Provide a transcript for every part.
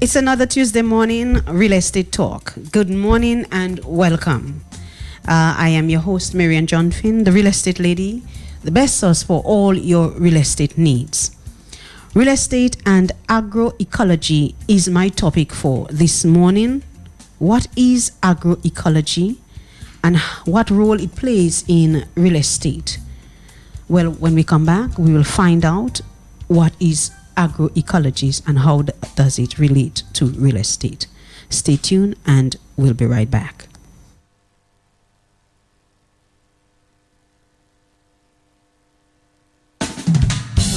It's another Tuesday morning real estate talk. Good morning and welcome. I am your host, Marian Johnfin, the real estate lady, the best source for all your real estate needs. Real estate and agroecology is my topic for this morning. What is agroecology and what role it plays in real estate? Well, when we come back, we will find out what is agroecology and how does it relate to real estate. Stay tuned and we'll be right back.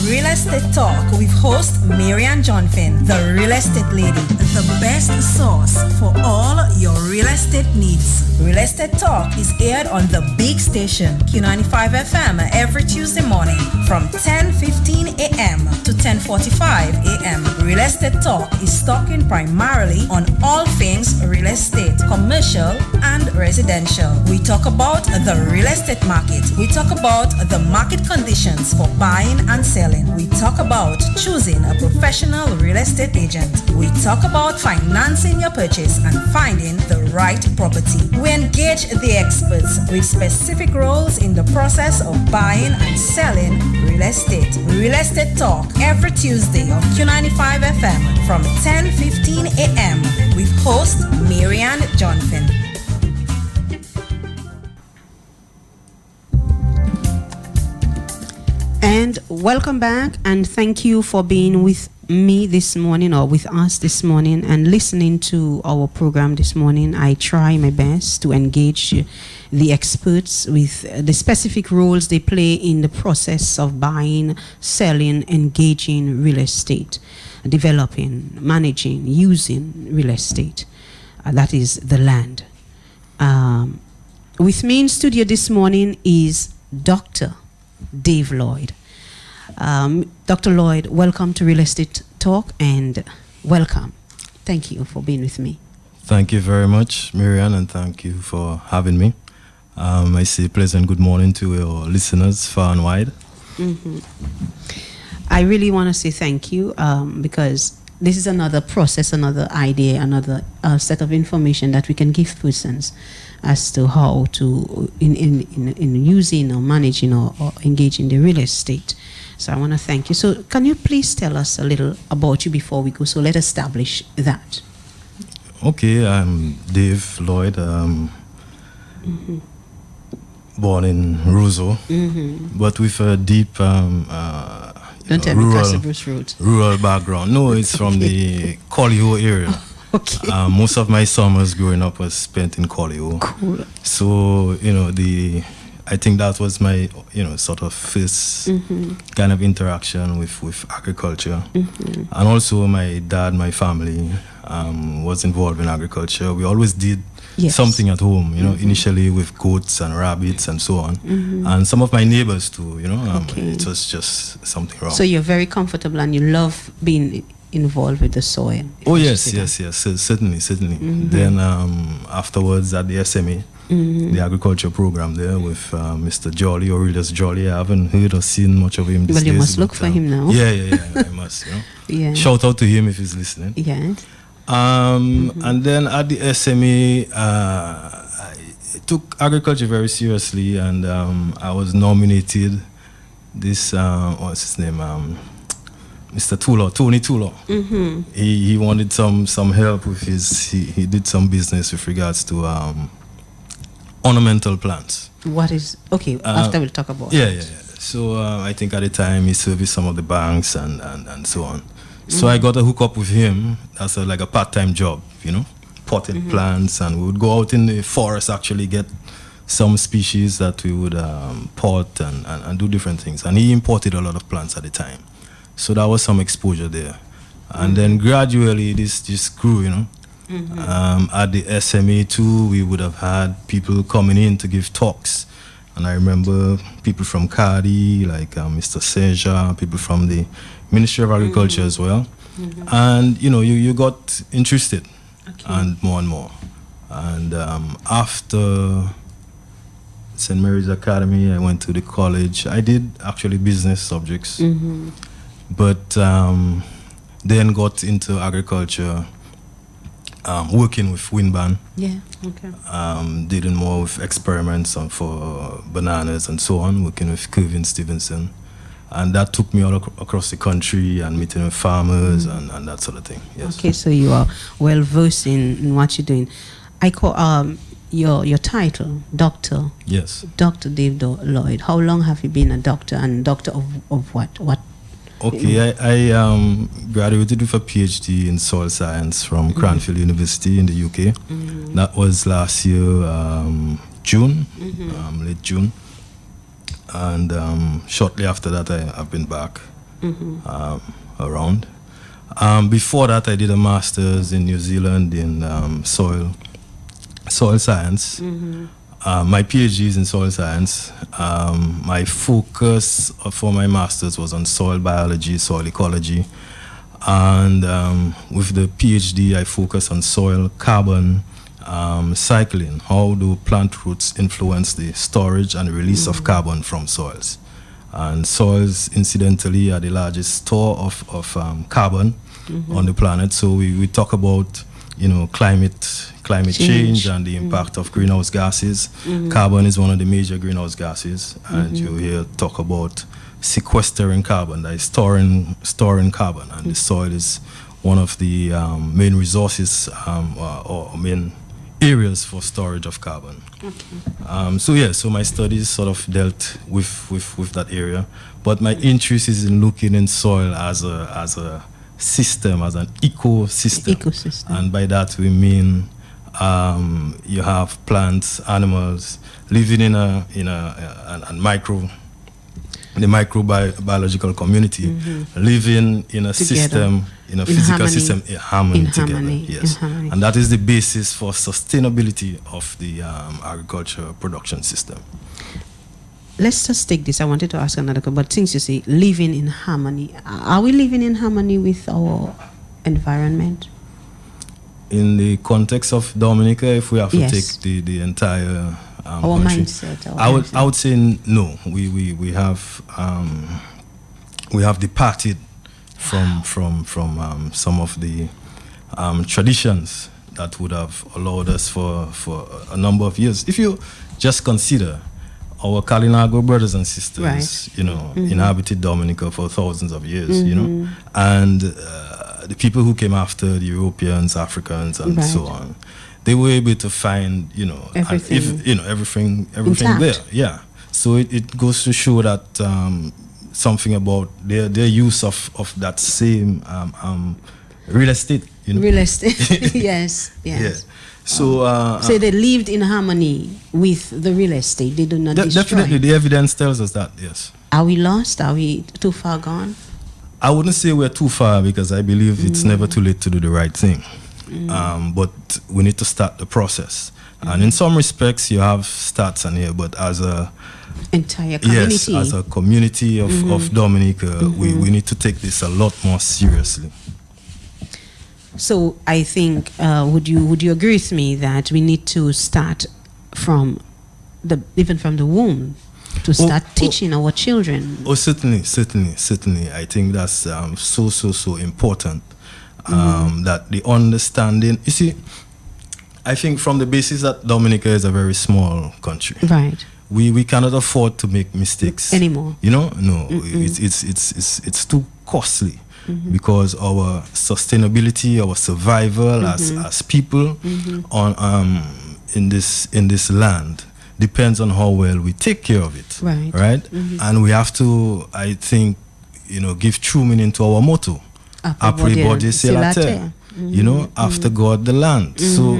Real Estate Talk with host Marian Johnfin, the real estate lady, the best source for all your real estate needs. Real Estate Talk is aired on the big station Q95 FM every Tuesday morning from 10:15 a.m. to 10:45 a.m. Real Estate Talk is talking primarily on all things real estate, commercial and residential. We talk about the real estate market. We talk about the market conditions for buying and selling. We talk about choosing a professional real estate agent. We talk about financing your purchase and finding the right property. We engage the experts with specific roles in the process of buying and selling real estate. Real Estate Talk every Tuesday on Q95 FM from 10:15 a.m. with host Marian Johnfin. And welcome back, and thank you for being with me this morning, or with us this morning, and listening to our program this morning. I try my best to engage the experts with the specific roles they play in the process of buying, selling, engaging real estate, developing, managing, using real estate. That is the land. With me in studio this morning is Dr. Dave Lloyd. Dr. Lloyd, welcome to Real Estate Talk, and welcome. Thank you for being with me. Thank you very much, Marian, and thank you for having me. I say pleasant good morning to your listeners far and wide. Mm-hmm. I really want to say thank you because this is another process, another idea, another set of information that we can give persons as to how to in using or managing or engaging the real estate. So I want to thank you. So can you please tell us a little about you before we go? So let's establish that. Okay, I'm Dave Lloyd, born in Roseau, but with a deep rural background. No, it's from the Collio area. Okay. Most of my summers growing up was spent in Collio. Cool. So, I think that was my, sort of first kind of interaction with agriculture. And also my dad, my family was involved in agriculture. We always did something at home, initially with goats and rabbits and so on. And some of my neighbors too, it was just something wrong. So you're very comfortable and you love being involved with the soil. Oh yes, certainly. Then afterwards at the SMA, the agriculture program there with Mr. Jolly, Aurelius Jolly. I haven't heard or seen much of him these days. Well, you must look for him now. Yeah, I must. Yeah. Shout out to him if he's listening. Yes. And then at the SMA, I took agriculture very seriously, and I was nominated. This what's his name? Mr. Tony Tulo. He wanted some help with his. He did some business with regards to ornamental plants. What is okay? After we'll talk about. Yeah. So I think at the time he serviced some of the banks and so on. So I got a hook up with him as like a part-time job, potted plants, and we would go out in the forest, actually get some species that we would pot and do different things. And he imported a lot of plants at the time. So that was some exposure there. And then gradually this just grew, At the SMA too, we would have had people coming in to give talks. And I remember people from Cardi, like Mr. Seja, people from the Ministry of Agriculture as well. And, you got interested and more. And after St. Mary's Academy, I went to the college. I did actually business subjects, but then got into agriculture working with Winban, Yeah. Okay. dealing more with experiments for bananas and so on, working with Kevin Stevenson. And that took me all across the country and meeting with farmers and that sort of thing. Yes. Okay, so you are well versed in what you're doing. I call your title, Doctor. Yes. Dr. Dave Lloyd. How long have you been a doctor, and doctor of what? What? Okay, I graduated with a PhD in soil science from Cranfield University in the UK. That was last year, June, late June. And shortly after that, I've been back around. Before that, I did a master's in New Zealand in soil science. My PhD is in soil science. My focus for my master's was on soil biology, soil ecology. And with the PhD, I focus on soil carbon cycling. How do plant roots influence the storage and release of carbon from soils? And soils, incidentally, are the largest store of carbon on the planet. So we talk about, climate change and the impact of greenhouse gases. Carbon is one of the major greenhouse gases, and you hear talk about sequestering carbon, that is storing carbon, and the soil is one of the main resources or main areas for storage of carbon. So my studies sort of dealt with that area, but my interest is in looking in soil as a system, as an ecosystem. And by that we mean you have plants, animals living in a microbiological community, living in a together. System, in a physical harmony. System, harmony together. Yes, and that is the basis for sustainability of the agriculture production system. Let's just take this. I wanted to ask another question, but since you say living in harmony, are we living in harmony with our environment? In the context of Dominica, if we have to take the entire our country, mindset. I would say no. We have departed from some of the traditions that would have allowed us for a number of years. If you just consider our Kalinago brothers and sisters, inhabited Dominica for thousands of years, and the people who came after, the Europeans, Africans, and so on, they were able to find, everything there. Yeah. So it goes to show that something about their use of that same real estate. Real estate. Yes. Yeah. So they lived in harmony with the real estate. They do not destroy. Definitely, the evidence tells us that. Yes. Are we lost? Are we too far gone? I wouldn't say we're too far, because I believe it's never too late to do the right thing. But we need to start the process. And in some respects, you have stats on here, but as a entire community, yes, as a community of Dominica, we need to take this a lot more seriously. So I think, would you agree with me that we need to start from even from the womb to start teaching our children? Certainly. I think that's so important. That the understanding, you see, I think from the basis that Dominica is a very small country, right? We cannot afford to make mistakes anymore. No, it's too costly, because our sustainability, our survival as people on in this land depends on how well we take care of it, right? And we have to, I think, give true meaning to our motto. Après body c'est la terre, after God the land. So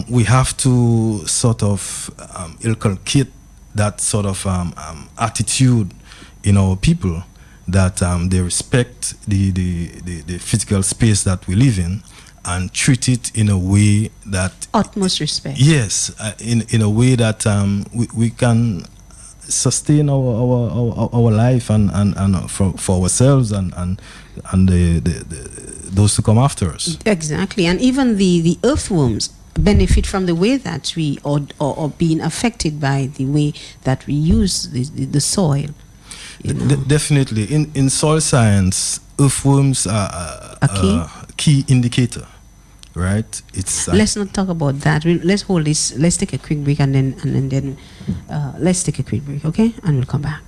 we have to sort of inculcate that sort of attitude in our people, that they respect the physical space that we live in, and treat it in a way that utmost respect. Yes, in a way that we can sustain our life and for ourselves and those who come after us. Exactly, and even the earthworms benefit from the way that we or being affected by the way that we use the soil. Definitely, in soil science, earthworms are a key indicator. right? It's Let's not talk about that. Let's hold this. Let's take a quick break and then let's take a quick break, okay? And we'll come back.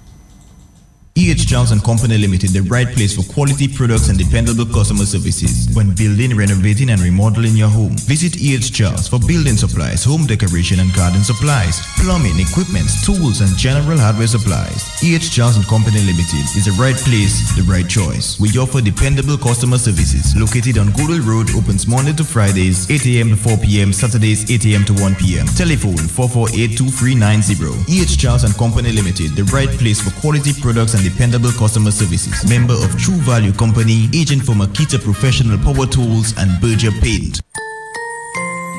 E.H. Charles and Company Limited, the right place for quality products and dependable customer services when building, renovating, and remodeling your home. Visit E.H. Charles for building supplies, home decoration and garden supplies, plumbing, equipment, tools, and general hardware supplies. E.H. Charles and Company Limited is the right place, the right choice. We offer dependable customer services. Located on Goodwill Road, opens Monday to Fridays, 8 a.m. to 4 p.m., Saturdays, 8 a.m. to 1 p.m. Telephone 448-2390. E.H. Charles and Company Limited, the right place for quality products and dependable customer services. Member of True Value Company, agent for Makita Professional Power Tools and Berger Paint.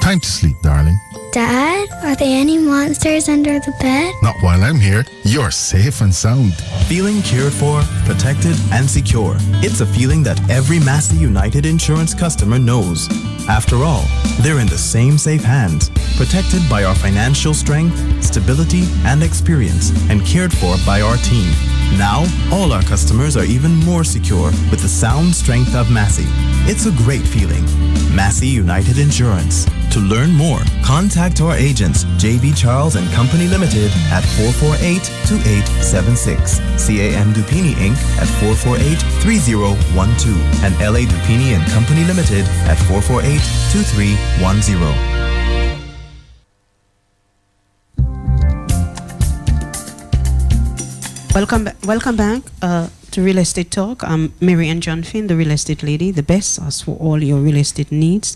Time to sleep, darling. Dad, are there any monsters under the bed? Not while I'm here. You're safe and sound. Feeling cared for, protected, and secure. It's a feeling that every Massey United Insurance customer knows. After all, they're in the same safe hands, protected by our financial strength, stability, and experience, and cared for by our team. Now, all our customers are even more secure with the sound strength of Massey. It's a great feeling. Massey United Insurance. To learn more, contact our agents, JB Charles and Company Limited at 448-2876, CAM Dupini Inc. at 448-3012, and LA Dupini and Company Limited at 448-2310. Welcome back to Real Estate Talk. I'm Mary Ann John Finn, the real estate lady, the best source for all your real estate needs.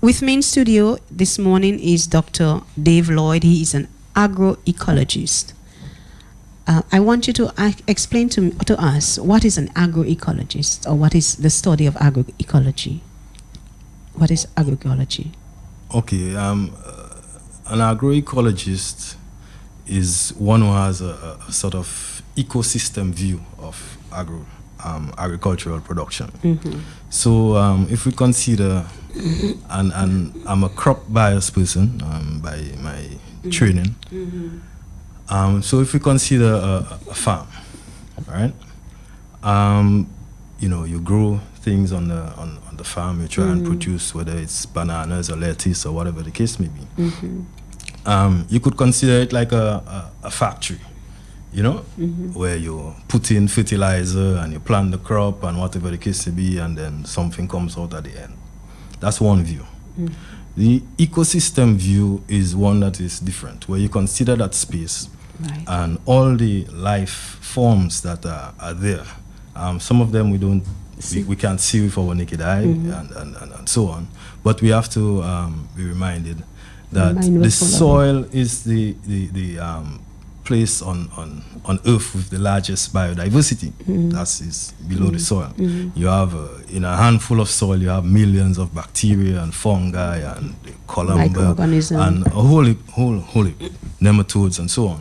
With me in studio this morning is Dr. Dave Lloyd. He is an agroecologist. I want you to explain to us what is an agroecologist, or what is the study of agroecology. What is agroecology? Okay, an agroecologist is one who has a sort of ecosystem view of agricultural production. Mm-hmm. So if we consider, and I'm a crop bias person by my training, so if we consider a farm, right? You grow things on the farm, you try and produce, whether it's bananas or lettuce or whatever the case may be. You could consider it like a factory, where you put in fertilizer and you plant the crop and whatever the case may be, and then something comes out at the end. That's one view. The ecosystem view is one that is different, where you consider that space, right, and all the life forms that are there. Some of them we can't see with our naked eye, and so on. But we have to be reminded that the soil is the place on Earth with the largest biodiversity. That is below the soil. You have in a handful of soil, you have millions of bacteria and fungi and columba and a whole nematodes and so on.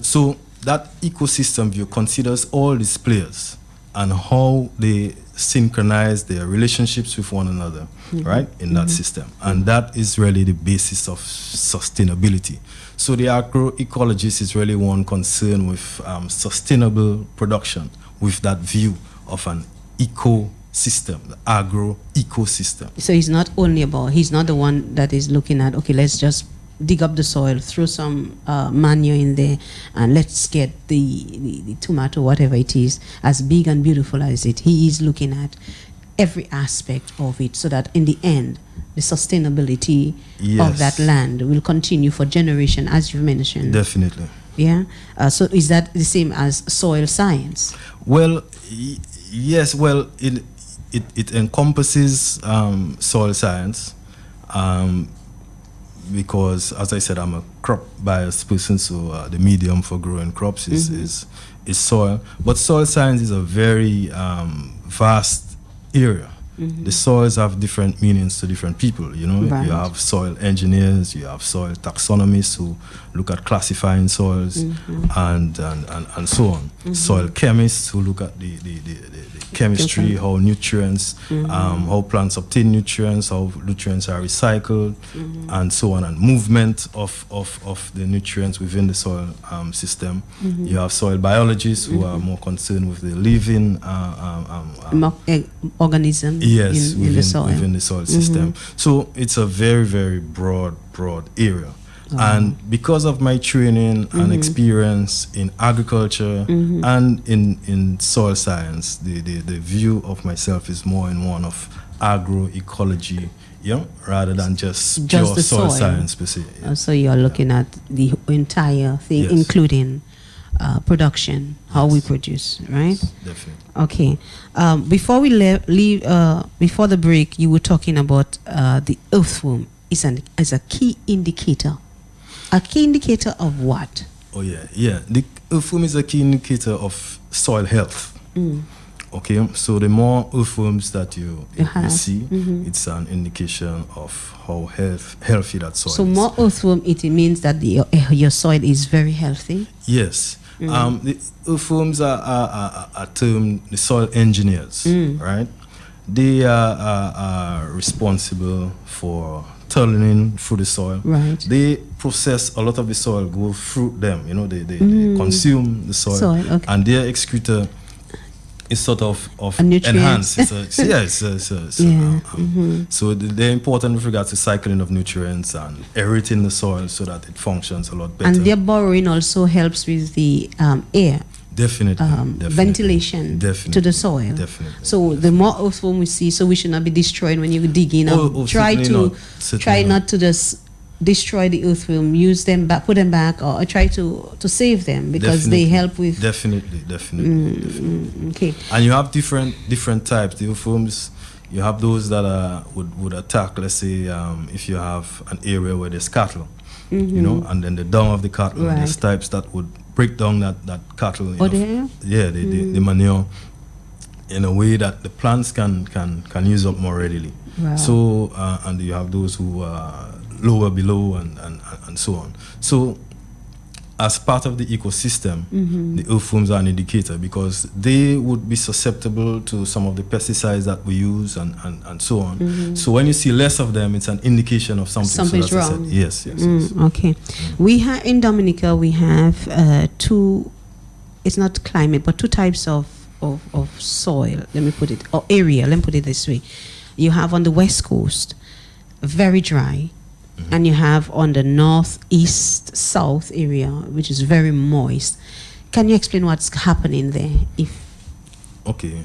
So that ecosystem view considers all these players and how they synchronize their relationships with one another, right, in that system. And that is really the basis of sustainability. So the agroecologist is really one concerned with sustainable production with that view of an ecosystem, the agro-ecosystem. So he's not the one that is looking at, okay, let's just dig up the soil, throw some manure in there, and let's get the tomato, whatever it is, as big and beautiful as it. He is looking at every aspect of it, so that in the end, the sustainability of that land will continue for generation, as you mentioned. Definitely. Yeah. So is that the same as soil science? Well, yes. Well, it encompasses soil science. Because, as I said, I'm a crop biased person, so the medium for growing crops is soil. But soil science is a very vast area. The soils have different meanings to different people. Right. You have soil engineers, you have soil taxonomists who look at classifying soils, and so on. Soil chemists who look at the chemistry, how nutrients, how plants obtain nutrients, how nutrients are recycled, and so on, and movement of the nutrients within the soil system. You have soil biologists who are more concerned with the living organisms. Yes, in the soil. within the soil system. So it's a very, very broad area. And because of my training and experience in agriculture and in soil science, the view of myself is more in one of agroecology, rather than just pure the soil soil. science per se. Yeah. So you're looking at the entire thing, Yes. including production, how we produce, right? Definitely. Okay. Before we leave, before the break, you were talking about the earthworm is a key indicator. A key indicator of what? Oh yeah. The earthworm is a key indicator of soil health. Okay, so the more earthworms that you see, it's an indication of how healthy that soil So is. more earthworm, it means that your soil is very healthy. Yes. The earthworms are termed the soil engineers, right? They are responsible for tunneling through the soil. Right. They process a lot of the soil, go through them. They consume the soil, okay. and their excreta is sort of A nutrient. enhanced. So they're important with regards to cycling of nutrients and aerating the soil so that it functions a lot better. And their burrowing also helps with the air. Definitely. Ventilation to the soil. Definitely. So the more earthworm we see, so we should not be destroying when you dig in. Try not to just destroy the earthworm. Use them back, put them back, or try to save them because they help with. Definitely. Okay. And you have different types. The earthworms, you have those that would attack. Let's say if you have an area where there's cattle, and then the dung of the cattle. Right. There's types that would break down that cattle. The manure in a way that the plants can use up more readily. Wow. So and you have those who are lower below and so on. So as part of the ecosystem, the earthworms are an indicator because they would be susceptible to some of the pesticides that we use and so on. So when you see less of them, it's an indication of something. Something's so that's wrong. Yes. Okay. We have in Dominica, we have two. It's not climate, but two types of soil. Let me put it or area. Let me put it this way. You have on the west coast, very dry. And you have on the northeast south area, which is very moist. Can you explain what's happening there? Okay.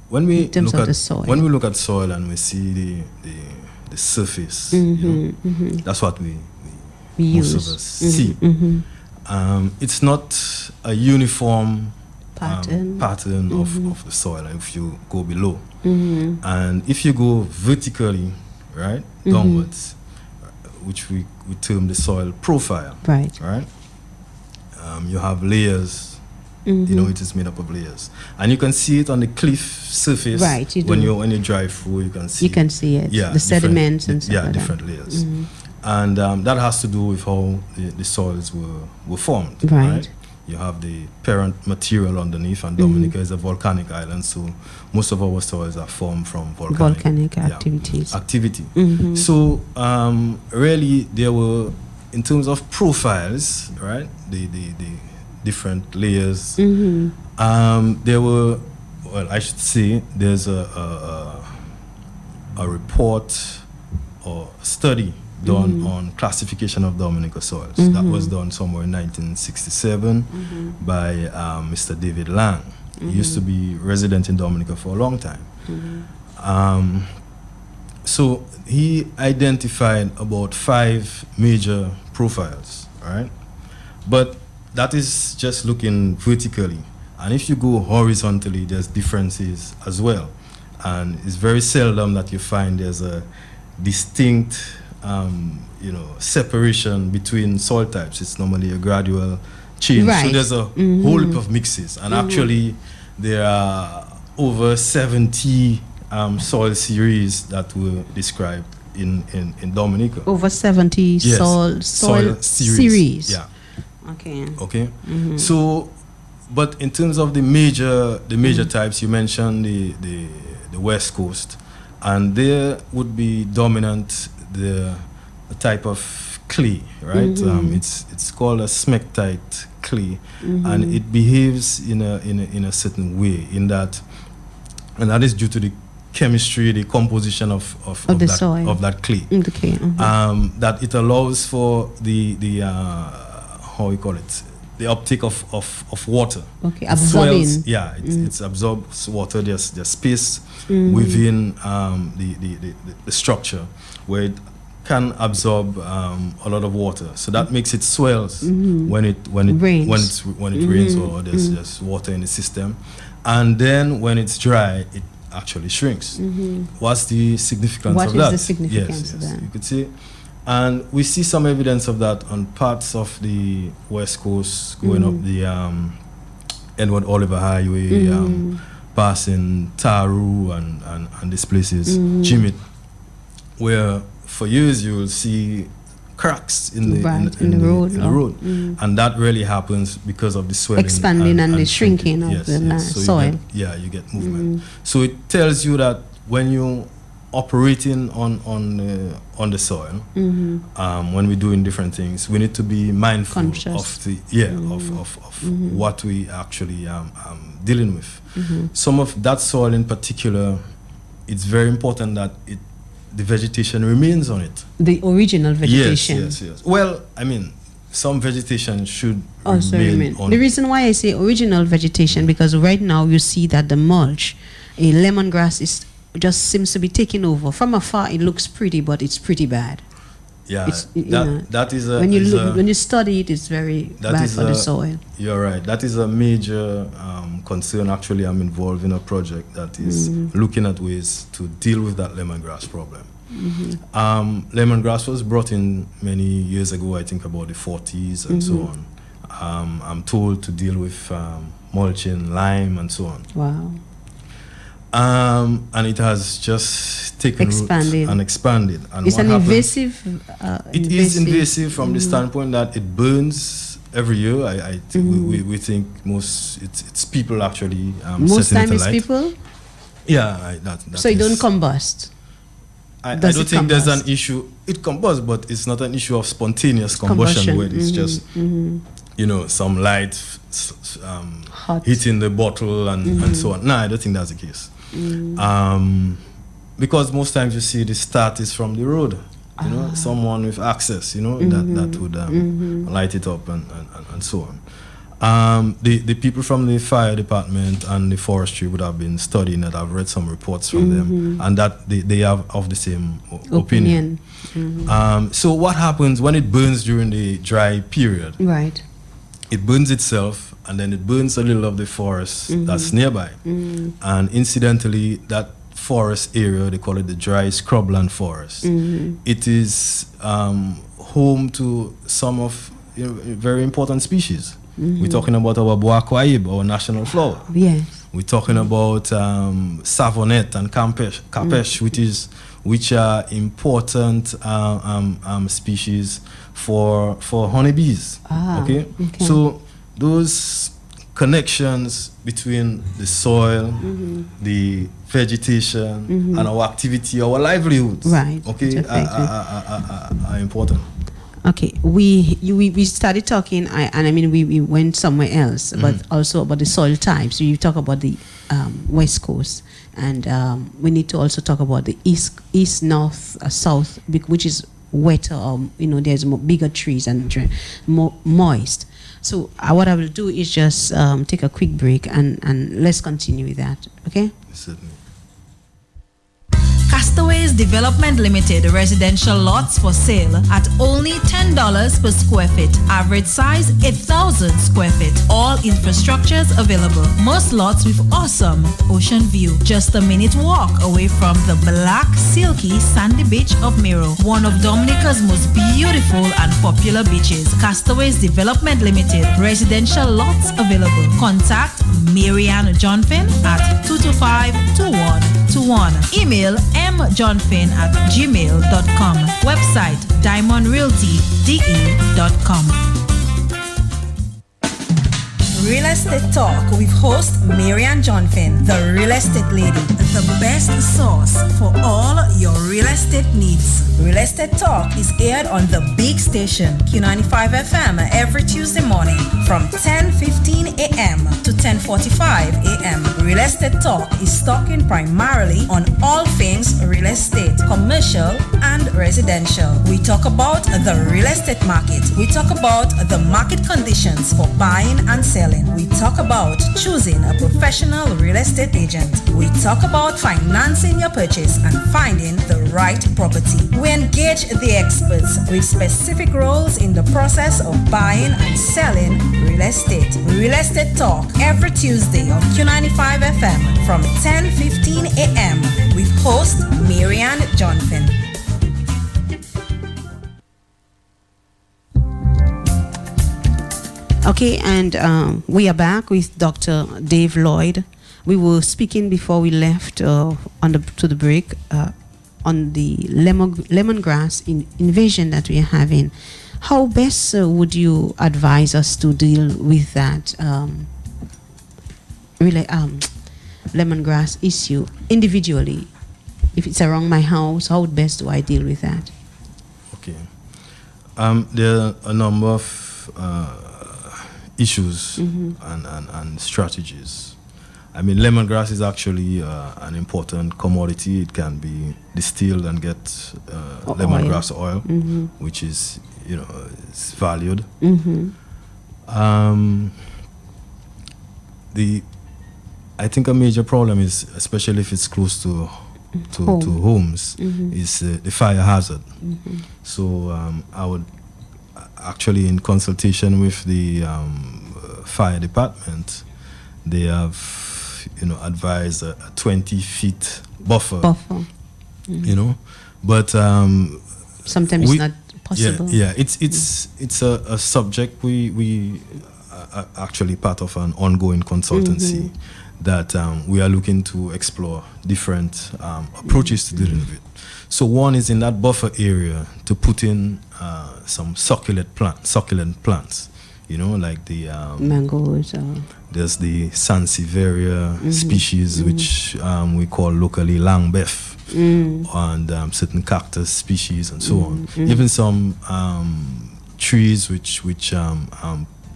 When we look at the soil, when we look at soil and we see the surface, that's what we most use. of us see. It's not a uniform pattern of the soil. If you go below, and if you go vertically, right, downwards, which we term the soil profile. Right. You have layers. It is made up of layers, and you can see it on the cliff surface. Right. When you drive through, you can see. You can see it. Yeah. The sediments and stuff. Yeah, like different that. layers, and that has to do with how the soils were formed. Right. You have the parent material underneath, and Dominica is a volcanic island, so most of our soils are formed from volcanic activities. So really, there were, in terms of profiles, right, the different layers. There were, well, I should say, there's a report or study done on classification of Dominica soils. That was done somewhere in 1967 by Mr. David Lang. He used to be resident in Dominica for a long time. So he identified about 5 major profiles, right? But that is just looking vertically. And if you go horizontally, there's differences as well. And it's very seldom that you find there's a distinct separation between soil types. It's normally a gradual change. Right. So there's a whole heap of mixes. And actually, there are over 70 soil series that were described in Dominica. Over 70 Yes. soil series. Yeah. Okay. So, but in terms of the major types, you mentioned the West Coast, and there would be dominant the type of clay, right? It's called a smectite clay, and it behaves in a certain way, in that, and that is due to the chemistry, the composition of the that, soil. of that clay. The clay. That it allows for the how you call it, the uptake of water. Okay, The absorbing. soils, yeah, it absorbs water. There's space within the structure where it can absorb a lot of water. So that makes it swells when it Rains. when it rains or there's water in the system, and then when it's dry, it actually shrinks. What's the significance What of is that? the significance of that? You could see. And we see some evidence of that on parts of the West Coast, going up the Edward Oliver Highway, passing Taru and these places, Jimmy, where for years you will see cracks in the road. And that really happens because of the swelling. Expanding and the shrinking of the So soil. you get movement. So it tells you that when you operating on the soil, when we're doing different things, we need to be mindful Conscious. of the of what we actually dealing with. Some of that soil in particular, it's very important that the vegetation remains on it. The original vegetation. Yes. Well, I mean, some vegetation should Also remain on the it. reason why I say original vegetation, because right now you see that the mulch, a lemongrass just seems to be taking over. From afar, it looks pretty, but it's pretty bad. Yeah, It's, you know, that is a when you is look, a- when you study it, it's very that bad is for the a- soil. You're right. That is a major concern. Actually, I'm involved in a project that is looking at ways to deal with that lemongrass problem. Lemongrass was brought in many years ago, I think about the 40s and so on. I'm told to deal with mulching, lime, and so on. Wow. And it has just taken Expanded. root and expanded. And It's what an happens- invasive. It is invasive from the standpoint that it burns every year. I think we think it's people actually Most setting time it it's alight. people, Yeah, that so it is- don't combust. I Does don't it think there's an combust? issue. It combusts, but it's not an issue of spontaneous combustion. Where it's just some light Hot. hitting the bottle and so on. No, I don't think that's the case. Because most times you see the start is from the road. Someone with access, that would light it up and so on. The people from the fire department and the forestry would have been studying that. I've read some reports from them, and that they have of the same opinion. So what happens when it burns during the dry period? Right. It burns itself, and then it burns a little of the forest that's nearby. And incidentally, that forest area, they call it the dry scrubland forest. It is home to some of very important species. We're talking about our boaquaib, our national flower. Yes. We're talking about savonette and capesh, which are important species for honeybees. Okay? So those connections between the soil, the vegetation, and our activity, our livelihoods, Right. okay, are important. Okay, we started talking, and I mean we went somewhere else, but also about the soil types. So you talk about the West Coast, and we need to also talk about the east, north, south, which is wetter. There's bigger trees and more moist. So what I will do is just take a quick break and let's continue with that. Okay. Certainly. Castaways Development Limited residential lots for sale at only $10 per square feet. Average size 8,000 square feet. All infrastructures available. Most lots with awesome ocean view. Just a minute walk away from the black, silky, sandy beach of Miro, one of Dominica's most beautiful and popular beaches. Castaways Development Limited residential lots available. Contact Marianne Johnfin at 225-2121. Email mjohnfin@gmail.com. Website diamondrealtyde.com. Real Estate Talk with host Marianne Johnfin, the real estate lady, the best source for all your real estate needs. Real Estate Talk is aired on the big station, Q95 FM, every Tuesday morning from 10:15 a.m. to 10:45 a.m. Real Estate Talk is talking primarily on all things real estate, commercial and residential. We talk about the real estate market. We talk about the market conditions for buying and selling. We talk about choosing a professional real estate agent. We talk about financing your purchase and finding the right property. We engage the experts with specific roles in the process of buying and selling real estate. Real Estate Talk every Tuesday on Q95 FM from 10:15 a.m. with host Marianne Johnfin. Okay, and we are back with Dr. Dave Lloyd. We were speaking before we left to the break on the lemongrass invasion that we are having. How best would you advise us to deal with that lemongrass issue individually? If it's around my house, how best do I deal with that? Okay. There are a number of issues and strategies. I mean, lemongrass is actually an important commodity. It can be distilled and get lemongrass oil, which is, it's valued. I think a major problem is, especially if it's close to homes, is the fire hazard. So I would actually, in consultation with the fire department, they have advised a 20-feet buffer. But sometimes it's not possible. It's a subject we are actually part of an ongoing consultancy that we are looking to explore different approaches to dealing with it. So one is in that buffer area to put in some succulent plants, like the mangoes. There's the Sansevieria species, which we call locally langbef, and certain cactus species and so on. Even some trees which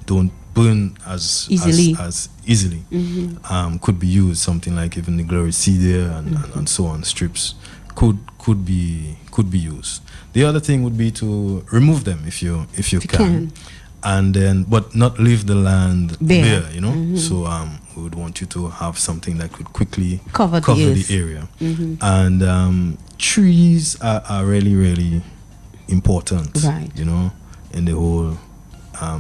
don't burn as easily could be used. Something like even the gloricidea and so on, strips could be used. The other thing would be to remove them if you can. And then, but not leave the land bare, So we would want you to have something that could quickly cover the area. And trees are really, really important, in the whole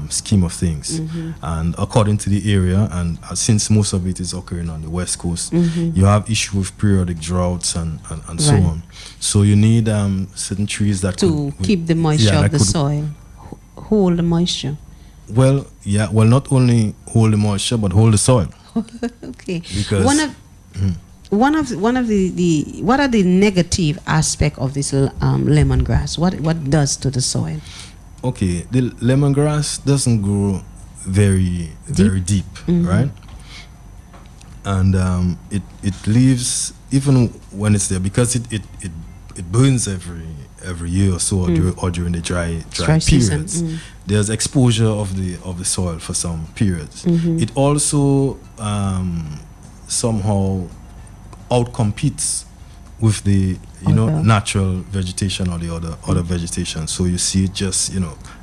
scheme of things. And according to the area, and since most of it is occurring on the West Coast, you have issue with periodic droughts and so on. So you need certain trees that to keep the moisture of the soil. Hold the moisture. Well, not only hold the moisture, but hold the soil. Okay. Because one of the what are the negative aspect of this lemongrass? What does to the soil? Okay, the lemongrass doesn't grow very deep, right? And it leaves even when it's there, because it burns every year or so, or during the dry periods. There's exposure of the soil for some periods. It also somehow outcompetes with the natural vegetation or the other vegetation. So you see it just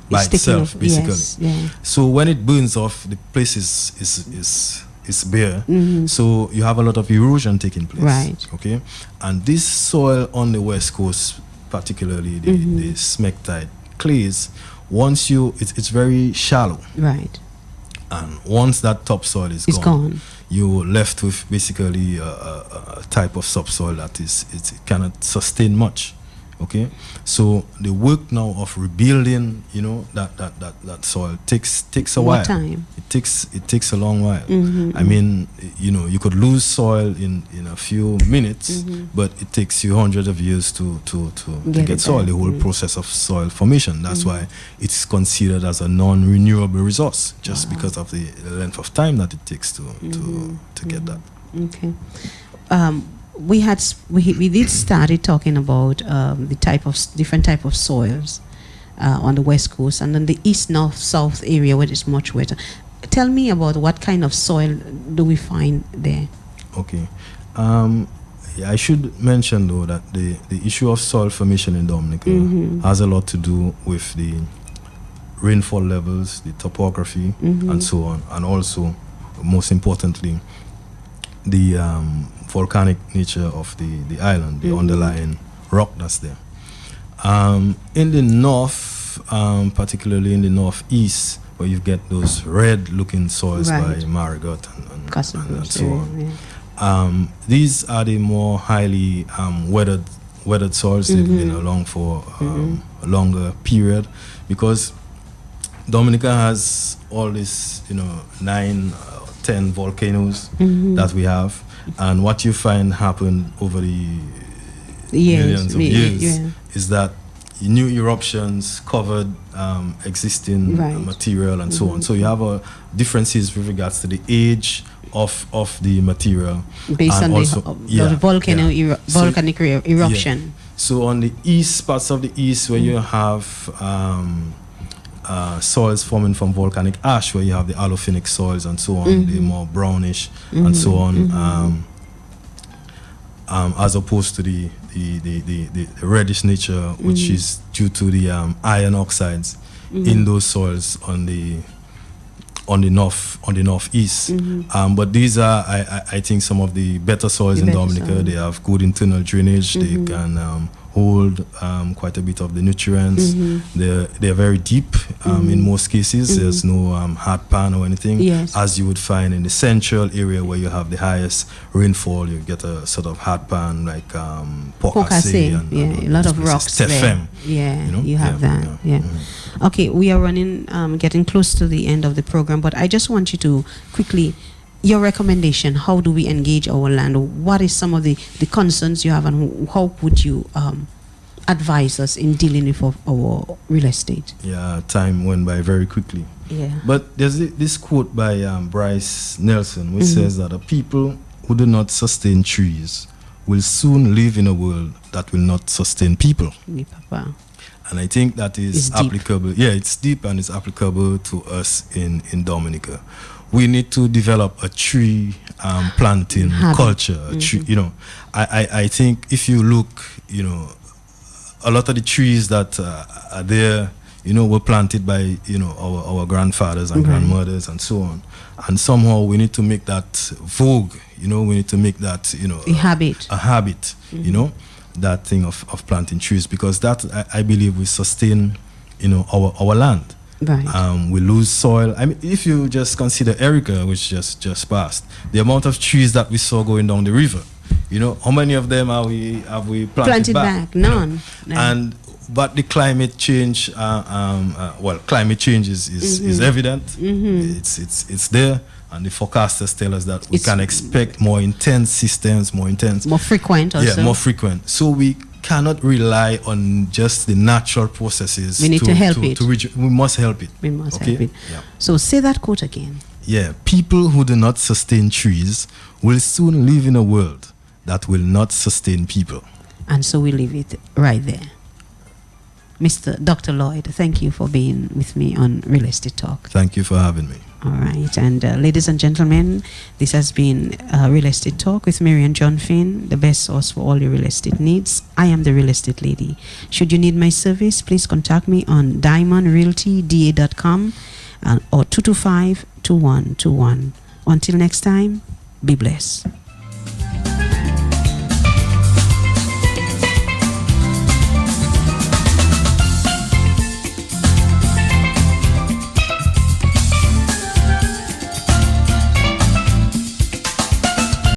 by itself, basically. Yes, yeah. So when it burns off, the place is bare. So you have a lot of erosion taking place. Right. Okay. And this soil on the West Coast, particularly the smectite clays, it's very shallow. Right. And once that topsoil is gone, you're left with basically a type of subsoil that it cannot sustain much. Okay, so the work now of rebuilding, that soil takes a while. Time. It takes a long while. I mean, you could lose soil in a few minutes, but it takes you hundreds of years to get soil. The whole process of soil formation. That's why it's considered as a non-renewable resource, just because of the length of time that it takes to get that. Okay. we did started talking about the different type of soils on the west coast and then the east, north, south area where it's much wetter. Tell me about what kind of soil do we find there? Okay. Yeah, I should mention though that the issue of soil formation in Dominica has a lot to do with the rainfall levels, the topography, and so on, and also, most importantly, the volcanic nature of the island, the underlying rock that's there. In the north, particularly in the northeast, where you get those red-looking soils by Marigot and so on. Yeah. These are the more highly weathered soils. They've been along for a longer period, because Dominica has all this, 9, 10 volcanoes that we have, and what you find happen over the millions of years is that new eruptions covered existing material and so on. So you have differences with regards to the age of the material based on also, the volcanic eruption. Yeah. So on the east, parts of the east where you have soils forming from volcanic ash, where you have the allophilic soils and so on, they're more brownish and so on, as opposed to the reddish nature, which is due to the iron oxides in those soils on the northeast. But these are, I think, some of the better soils in Dominica. They have good internal drainage. They can hold quite a bit of the nutrients. They're very deep in most cases. There's no hard pan or anything, as you would find in the central area where you have the highest rainfall. You get a sort of hard pan like Pokase and a lot of rocks there. You have that. Okay, we are getting close to the end of the program, but I just want you to quickly, your recommendation, how do we engage our land? What is some of the concerns you have, and how would you advise us in dealing with our real estate? Yeah, time went by very quickly. Yeah. But there's this quote by Bryce Nelson, which says that a people who do not sustain trees will soon live in a world that will not sustain people. And I think that is applicable. Yeah, it's deep and it's applicable to us in Dominica. We need to develop a tree planting culture. I think if you look, a lot of the trees that are there, were planted by, our grandfathers and grandmothers and so on. And somehow we need to make that vogue, we need to make that, a habit, that thing of planting trees, because that, I believe, will sustain, our land. Right. We lose soil. I mean, if you just consider Erica, which just passed, the amount of trees that we saw going down the river, how many of them have we planted back? None. But the climate change, climate change is evident. It's there, and the forecasters tell us that we can expect more intense systems, more frequent also. Yeah, more frequent. So we cannot rely on just the natural processes. We need to help it. We must help it. We must help it. Yeah. So say that quote again. Yeah, people who do not sustain trees will soon live in a world that will not sustain people. And so we leave it right there. Mr. Dr. Lloyd, thank you for being with me on Real Estate Talk. Thank you for having me. All right. And ladies and gentlemen, this has been Real Estate Talk with Mary and John Finn, the best source for all your real estate needs. I am the Real Estate Lady. Should you need my service, please contact me on diamondrealtyda.com or 225-2121. Until next time, be blessed.